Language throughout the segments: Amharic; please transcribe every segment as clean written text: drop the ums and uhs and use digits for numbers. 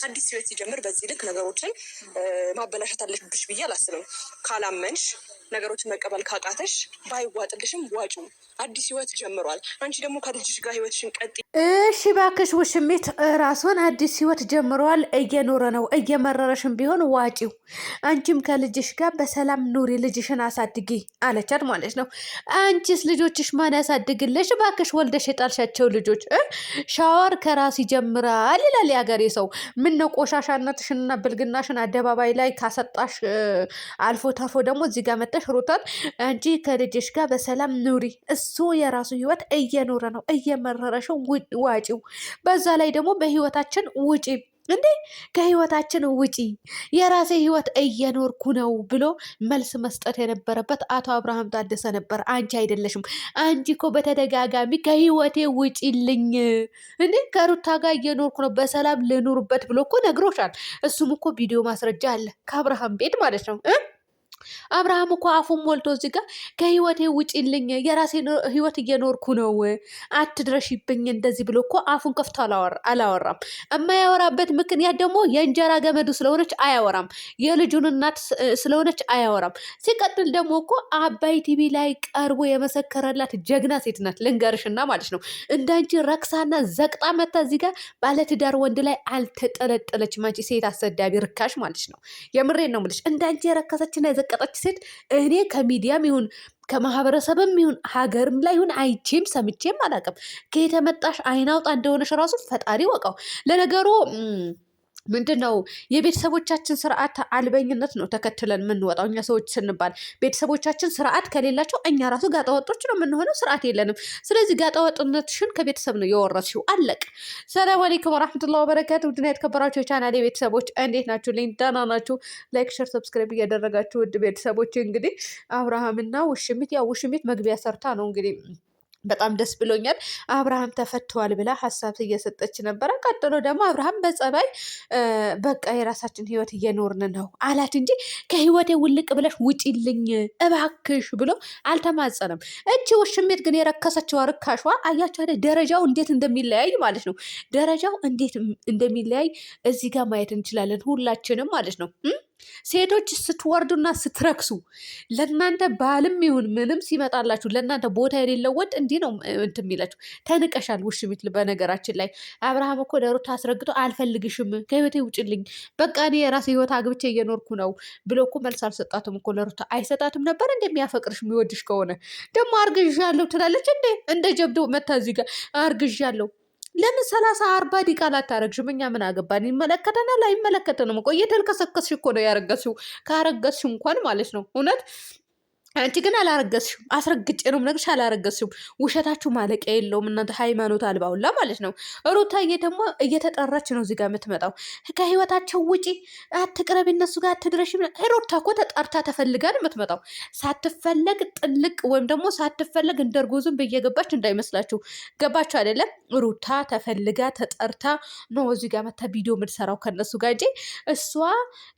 አዲስ ህይወት ሲጀምር በዚህ ልክ ነገሮችን ማበላሸት አለብሽ ብዬ አላስብም። ካላመንሽ ነገሮችን መቀበል ካቃተሽ ባይዋጥልሽም ዋጩ። አዲስ ህይወት ጀምሯል። አንቺ ደግሞ ከልጅሽ ጋር ህይወትሽን ቀጥ እሺ ባክሽ ውሽሚት ራሱን አዲስ ህይወት ጀምሯል፣ እየኖረ ነው። እየመረረሽም ቢሆን ዋጪው። አንቺም ከልጅሽ ጋር በሰላም ኑሪ፣ ልጅሽን አሳድጊ አለቻት ማለት ነው። አንቺስ ልጆችሽ ማን ያሳድግልሽ? ባክሽ ወልደሽ የጣልሻቸው ልጆች ሻወር ከራስ ይጀምራል ይላል የሀገሬ ሰው። ምን ነው ቆሻሻነትሽንና ብልግናሽን አደባባይ ላይ ካሰጣሽ አልፎ ተርፎ ደግሞ እዚህ ጋር መጠሽ ሩታን አንቺ ከልጅሽ ጋር በሰላም ኑሪ። እሱ የራሱ ህይወት እየኖረ ነው፣ እየመረረሽው ዋጪው። በዛ ላይ ደግሞ በህይወታችን ውጪ እንዴ ከህይወታችን ውጪ፣ የራሴ ህይወት እየኖርኩ ነው ብሎ መልስ መስጠት የነበረበት አቶ አብርሃም ታደሰ ነበር። አንቺ አይደለሽም። አንቺ እኮ በተደጋጋሚ ከህይወቴ ውጪልኝ እንዴ ከሩታ ጋር እየኖርኩ ነው በሰላም ልኑርበት ብሎ እኮ ነግሮሻል። እሱም እኮ ቪዲዮ ማስረጃ አለ ከአብርሃም ቤት ማለት ነው። አብርሃም እኮ አፉን ሞልቶ እዚህ ጋር ከህይወቴ ውጪልኝ፣ የራሴን ህይወት እየኖርኩ ነው፣ አትድረሽብኝ እንደዚህ ብሎ እኮ አፉን ከፍቶ አላወራም። የማያወራበት ምክንያት ደግሞ የእንጀራ ገመዱ ስለሆነች አያወራም፣ የልጁን እናት ስለሆነች አያወራም። ሲቀጥል ደግሞ እኮ አባይ ቲቪ ላይ ቀርቦ የመሰከረላት ጀግና ሴት ናት ልንገርሽና ማለት ነው። እንዳንቺ ረክሳና ዘቅጣ መታ እዚህ ጋር ባለትዳር ወንድ ላይ አልተጠለጠለችም። አንቺ ሴት አሰዳቢ ርካሽ ማለት ነው። የምሬን ነው የምልሽ። እንዳንቺ የረከሰችና ቀጠች ሴት እኔ ከሚዲያም ይሁን ከማህበረሰብም ይሁን ሀገርም ላይ ይሁን አይቼም ሰምቼም አላውቅም። ከየተመጣሽ አይናውጣ እንደሆነሽ ራሱ ፈጣሪ ወቀው። ለነገሩ ምንድን ነው የቤተሰቦቻችን ስርዓት አልበኝነት ነው ተከትለን የምንወጣው እኛ ሰዎች ስንባል። ቤተሰቦቻችን ስርዓት ከሌላቸው እኛ ራሱ ጋጠወጦች ነው የምንሆነው። ስርዓት የለንም። ስለዚህ ጋጠወጥነትሽን ከቤተሰብ ነው የወረስሽው። አለቅ። ሰላም አለይኩም ወራህመቱላሂ ወበረካቱ። ውድና የተከበራችሁ የቻናሌ ቤተሰቦች እንዴት ናችሁ? ልኝ ደህና ናችሁ? ላይክ፣ ሸር፣ ሰብስክራይብ እያደረጋችሁ ውድ ቤተሰቦች እንግዲህ አብርሃምና ውሽሚት ያው ውሽሚት መግቢያ ሰርታ ነው እንግዲህ በጣም ደስ ብሎኛል። አብርሃም ተፈቷል ብላ ሀሳብ እየሰጠች ነበረ። ቀጥሎ ደግሞ አብርሃም በጸባይ በቃ የራሳችን ህይወት እየኖርን ነው አላት እንጂ ከህይወቴ ውልቅ ብለሽ ውጪልኝ እባክሽ ብሎ አልተማጸነም። እቺ ውሽሚት ግን የረከሰችው ርካሿ አያቸው አይደል? ደረጃው እንዴት እንደሚለያይ ማለት ነው። ደረጃው እንዴት እንደሚለያይ እዚህ ጋር ማየት እንችላለን ሁላችንም ማለት ነው። ሴቶች ስትወርዱና ስትረክሱ ለእናንተ ባልም ይሁን ምንም ሲመጣላችሁ ለእናንተ ቦታ የሌለው ወንድ እንዲህ ነው እንትን የሚላችሁ። ተንቀሻል ውሽሚት። በነገራችን ላይ አብርሃም እኮ ለሩታ አስረግቶ አልፈልግሽም፣ ከህይወቴ ውጭልኝ፣ በቃ እኔ የራሴ ህይወት አግብቼ እየኖርኩ ነው ብሎ እኮ መልስ አልሰጣትም እኮ ለሩታ። አይሰጣትም ነበር እንደሚያፈቅርሽ የሚወድሽ ከሆነ ደግሞ አርግዣለሁ ትላለች እንዴ እንደ ጀብዶ መታ እዚህ ጋር አርግዣለሁ። ለምን 30-40 ዲቃላ አታረግሽም? እኛ ምን አገባን? ይመለከተናል አይመለከተንም እኮ። እየተልከሰከስሽ እኮ ነው ያረገዝሽው። ካረገዝሽ እንኳን ማለት ነው እውነት አንቺ ግን አላረገዝሽም። አስረግጬ ነው የምነግርሽ፣ አላረገዝሽም። ውሸታችሁ ማለቂያ የለውም እናንተ ሃይማኖት አልባውላ ማለት ነው። ሩታዬ ደግሞ እየተጠራች ነው እዚህ ጋር የምትመጣው። ከህይወታቸው ውጪ አትቅረቢ፣ እነሱ ጋር አትድረሽ። ሩታ እኮ ተጠርታ ተፈልጋ ነው የምትመጣው። ሳትፈለግ ጥልቅ ወይም ደግሞ ሳትፈለግ እንደ እርጎ ዝንብ እየገባች እንዳይመስላችሁ። ገባችሁ አይደለም? ሩታ ተፈልጋ ተጠርታ ነው እዚህ ጋር መታ ቪዲዮ የምትሰራው ከነሱ ጋር እንጂ እሷ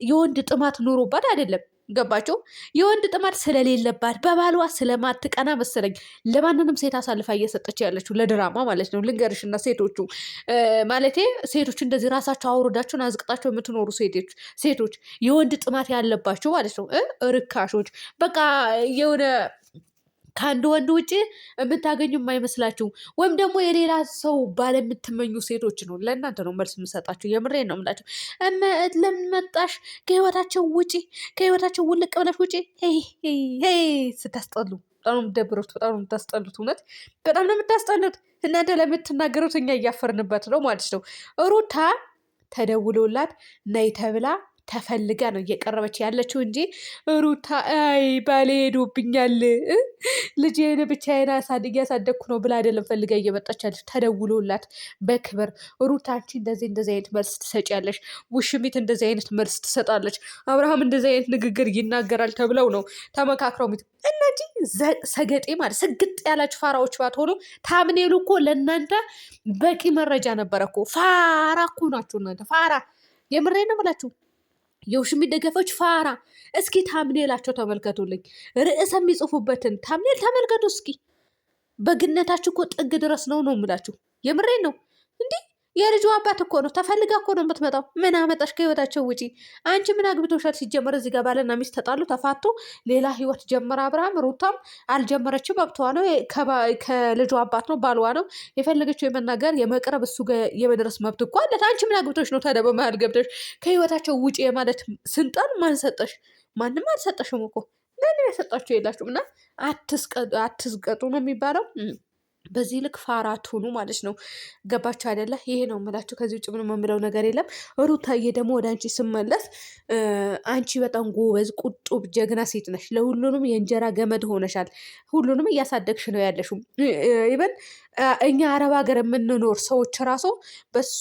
የወንድ ጥማት ኖሮባት አይደለም። ገባችሁ? የወንድ ጥማት ስለሌለባት በባሏ ስለማትቀና መሰለኝ ለማንንም ሴት አሳልፋ እየሰጠች ያለችው ለድራማ ማለት ነው። ልንገርሽና ሴቶቹ ማለቴ ሴቶች እንደዚህ ራሳቸው አውርዳቸውን አዝቅጣቸው የምትኖሩ ሴቶች የወንድ ጥማት ያለባቸው ማለት ነው። ርካሾች በቃ የሆነ ከአንድ ወንድ ውጭ የምታገኙ የማይመስላችሁ ወይም ደግሞ የሌላ ሰው ባለ የምትመኙ ሴቶች ነው። ለእናንተ ነው መልስ የምሰጣችሁ። የምሬን ነው የምላቸው። ለምን መጣሽ? ከህይወታቸው ውጪ፣ ከህይወታቸው ውልቅ ብለሽ ውጪ። ስታስጠሉ በጣም ነው የምትደብሩት። በጣም ነው የምታስጠሉት። እውነት በጣም ነው የምታስጠሉት። እናንተ ለምትናገሩት እኛ እያፈርንበት ነው ማለት ነው። ሩታ ተደውሎላት ነይ ተብላ ተፈልጋ ነው እየቀረበች ያለችው እንጂ ሩታ አይ ባሌ ሄዶብኛል ልጄን ብቻዬን እያሳደግኩ ነው ብላ አይደለም ፈልጋ እየመጣች ያለች። ተደውሎላት በክብር ሩታ አንቺ እንደዚህ አይነት መልስ ትሰጪያለሽ፣ ውሽሚት እንደዚህ አይነት መልስ ትሰጣለች፣ አብርሃም እንደዚህ አይነት ንግግር ይናገራል ተብለው ነው ተመካክረው እነዚህ ሰገጤ ማለት ስግጥ ያላችሁ ፋራዎች ባትሆኑ ታምኔሉ እኮ ለእናንተ በቂ መረጃ ነበረ እኮ። ፋራ እኮ ናችሁ እናንተ ፋራ። የምሬ ነው ብላችሁ የውሽሚት ደጋፊዎች ፋራ። እስኪ ታምኔላቸው ተመልከቱልኝ። ርዕሰ የሚጽፉበትን ታምኔል ተመልከቱ እስኪ። በግነታችሁ እኮ ጥግ ድረስ ነው የምላችሁ። የምሬን ነው። እንዲህ የልጁ አባት እኮ ነው። ተፈልጋ እኮ ነው የምትመጣው። ምን አመጣሽ? ከህይወታቸው ውጪ። አንቺ ምን አግብቶሻል? ሲጀመር እዚህ ጋር ባልና ሚስት ተጣሉ፣ ተፋቱ፣ ሌላ ህይወት ጀመረ አብርሃም። ሩታም አልጀመረችም፣ መብቷ ነው። ከልጁ አባት ነው፣ ባልዋ ነው። የፈለገችው የመናገር የመቅረብ እሱ የመድረስ መብት እኮ አለት። አንቺ ምን አግብቶሽ ነው ታዲያ በመሀል ገብተሽ ከህይወታቸው ውጪ የማለት ስልጣን ማን ሰጠሽ? ማንም አልሰጠሽም እኮ። ለምን የሰጣችሁ የላችሁም። እና አትስቀጡ ነው የሚባለው። በዚህ ልክ ፋራ አትሁኑ ማለት ነው። ገባችሁ አይደለ? ይሄ ነው የምላችሁ። ከዚህ ውጭ ምንም የምለው ነገር የለም። ሩታዬ ደግሞ ወደ አንቺ ስመለስ አንቺ በጣም ጎበዝ፣ ቁጡብ፣ ጀግና ሴት ነሽ። ለሁሉንም የእንጀራ ገመድ ሆነሻል። ሁሉንም እያሳደግሽ ነው ያለሽው። ይበን እኛ አረብ ሀገር የምንኖር ሰዎች ራሱ በሷ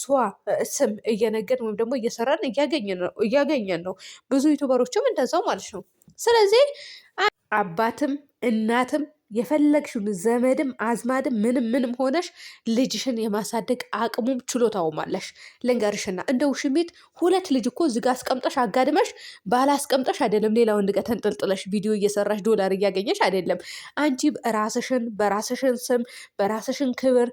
ስም እየነገድ ወይም ደግሞ እየሰራን እያገኘን ነው። ብዙ ዩቱበሮችም እንደዛው ማለት ነው። ስለዚህ አባትም እናትም የፈለግሽውን ዘመድም አዝማድም ምንም ሆነሽ ልጅሽን የማሳደግ አቅሙም ችሎታውም አለሽ። ልንገርሽና እንደ ውሽሚት 2 ልጅ እኮ እዚጋ አስቀምጠሽ አጋድመሽ ባላስቀምጠሽ አይደለም ሌላ ወንድ ጋር ተንጠልጥለሽ ቪዲዮ እየሰራሽ ዶላር እያገኘሽ አይደለም። አንቺ ራስሽን በራስሽን ስም በራስሽን ክብር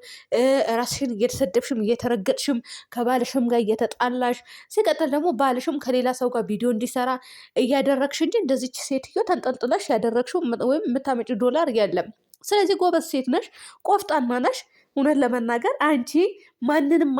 ራስሽን እየተሰደብሽም እየተረገጥሽም ከባልሽም ጋር እየተጣላሽ ሲቀጥል ደግሞ ባልሽም ከሌላ ሰው ጋር ቪዲዮ እንዲሰራ እያደረግሽ እንጂ እንደዚች ሴትዮ ተንጠልጥለሽ ያደረግሽው ወይም የምታመጭ ዶላር የለም። ስለዚህ ጎበዝ ሴት ነሽ፣ ቆፍጣና ነሽ። እውነት ለመናገር አንቺ ማንንም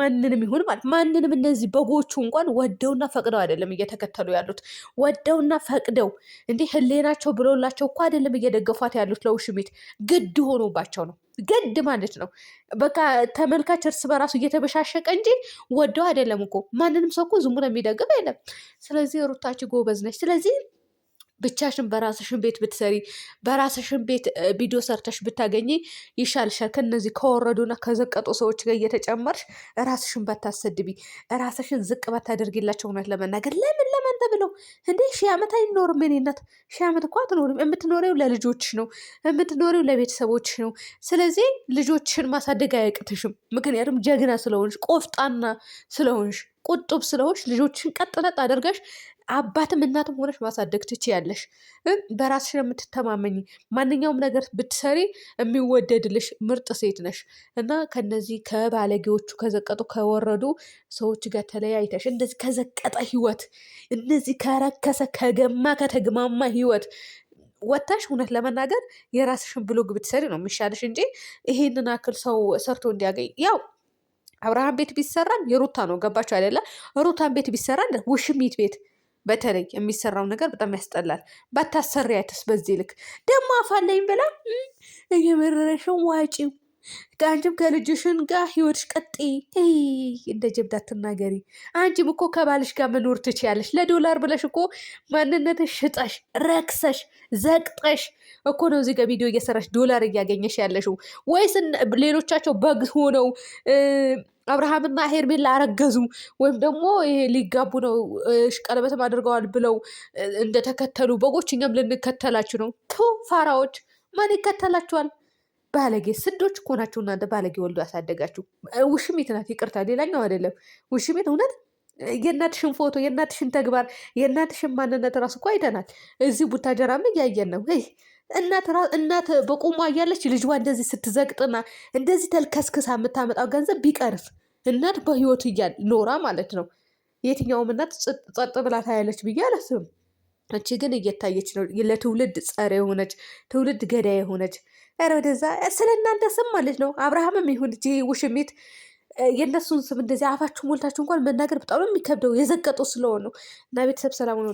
ይሁን ማለት ማንንም እነዚህ በጎቹ እንኳን ወደውና ፈቅደው አይደለም እየተከተሉ ያሉት። ወደውና ፈቅደው እንዲህ ህሌናቸው ብሎላቸው እኮ አይደለም እየደገፏት ያሉት። ለውሽሚት ግድ ሆኖባቸው ነው። ግድ ማለት ነው በቃ ተመልካች እርስ በራሱ እየተበሻሸቀ እንጂ ወደው አይደለም እኮ። ማንንም ሰው እኮ ዝም ብሎ የሚደግፍ የለም። ስለዚህ ሩታች ጎበዝ ነች። ስለዚህ ብቻሽን በራስሽን ቤት ብትሰሪ በራስሽን ቤት ቪዲዮ ሰርተሽ ብታገኝ ይሻልሻል። ከነዚህ ከወረዱና ከዘቀጡ ሰዎች ጋር እየተጨመርሽ ራስሽን ባታሰድቢ፣ ራስሽን ዝቅ ባታደርጊላቸው። እውነት ለመናገር ለምን ተብለው እንዴ 1000 ዓመት አይኖርም። እኔነት 1000 ዓመት እኮ አትኖርም። የምትኖሪው ለልጆችሽ ነው፣ የምትኖሪው ለቤተሰቦችሽ ነው። ስለዚህ ልጆችሽን ማሳደግ አያቅትሽም። ምክንያቱም ጀግና ስለሆንሽ፣ ቆፍጣና ስለሆንሽ፣ ቁጡብ ስለሆንሽ ልጆችሽን ቀጥለጥ አደርጋሽ አባትም እናትም ሆነሽ ማሳደግ ትችያለሽ። በራስሽ የምትተማመኝ ማንኛውም ነገር ብትሰሪ የሚወደድልሽ ምርጥ ሴት ነሽ እና ከነዚህ ከባለጌዎቹ ከዘቀጡ ከወረዱ ሰዎች ጋር ተለያይተሽ እንደዚህ ከዘቀጠ ህይወት እነዚህ ከረከሰ ከገማ ከተግማማ ህይወት ወታሽ እውነት ለመናገር የራስሽን ብሎግ ብትሰሪ ነው የሚሻልሽ እንጂ ይሄንን አክል ሰው ሰርቶ እንዲያገኝ ያው አብርሃም ቤት ቢሰራን የሩታ ነው። ገባችሁ አይደለ? ሩታን ቤት ቢሰራን ውሽሚት ቤት በተለይ የሚሰራው ነገር በጣም ያስጠላል። ባታሰሪያትስ በዚህ ልክ ደግሞ አፋለኝ ብላ እየመረረሽን ዋጪው ከአንቺም ከልጅሽን ጋር ህይወትሽ ቀጥይ። እንደ ጀብድ አትናገሪ። አንቺም እኮ ከባልሽ ጋር መኖር ትችያለሽ። ለዶላር ብለሽ እኮ ማንነትሽ ሽጠሽ ረክሰሽ ዘቅጠሽ እኮ ነው እዚህ ጋር ቪዲዮ እየሰራሽ ዶላር እያገኘሽ ያለሽው። ወይስ ሌሎቻቸው በግ ሆነው አብርሃምና ሄርሜላ አረገዙ ወይም ደግሞ ይሄ ሊጋቡ ነው ቀለበትም አድርገዋል ብለው እንደተከተሉ በጎች እኛም ልንከተላችሁ ነው? ፋራዎች ማን ይከተላችኋል? ባለጌ ስዶች እኮ ናችሁ እናንተ። ባለጌ ወልዶ ያሳደጋችሁ ውሽሚት ናት። ይቅርታ ሌላኛው አይደለም። ውሽሚት እውነት የእናትሽን ፎቶ የእናትሽን ተግባር የእናትሽን ማንነት ራሱ እኮ አይተናል። እዚህ ቡታጀራም እያየን ነው። እናት በቁሟ እያለች ልጅዋ እንደዚህ ስትዘቅጥና እንደዚህ ተልከስክሳ የምታመጣው ገንዘብ ቢቀርፍ እናት በህይወቱ እያል ኖራ ማለት ነው። የትኛውም እናት ጸጥ ብላ ታያለች ብዬ አላስብም። እቺ ግን እየታየች ነው። ለትውልድ ጸር የሆነች ትውልድ ገዳይ የሆነች ኧረ ወደዛ ስለ እናንተ ስም ማለት ነው። አብርሃምም ይሁን እቺ ውሽሚት የእነሱን ስም እንደዚህ አፋችሁ ሞልታችሁ እንኳን መናገር በጣም የሚከብደው የዘቀጡ ስለሆኑ እና ቤተሰብ ሰላም ነው።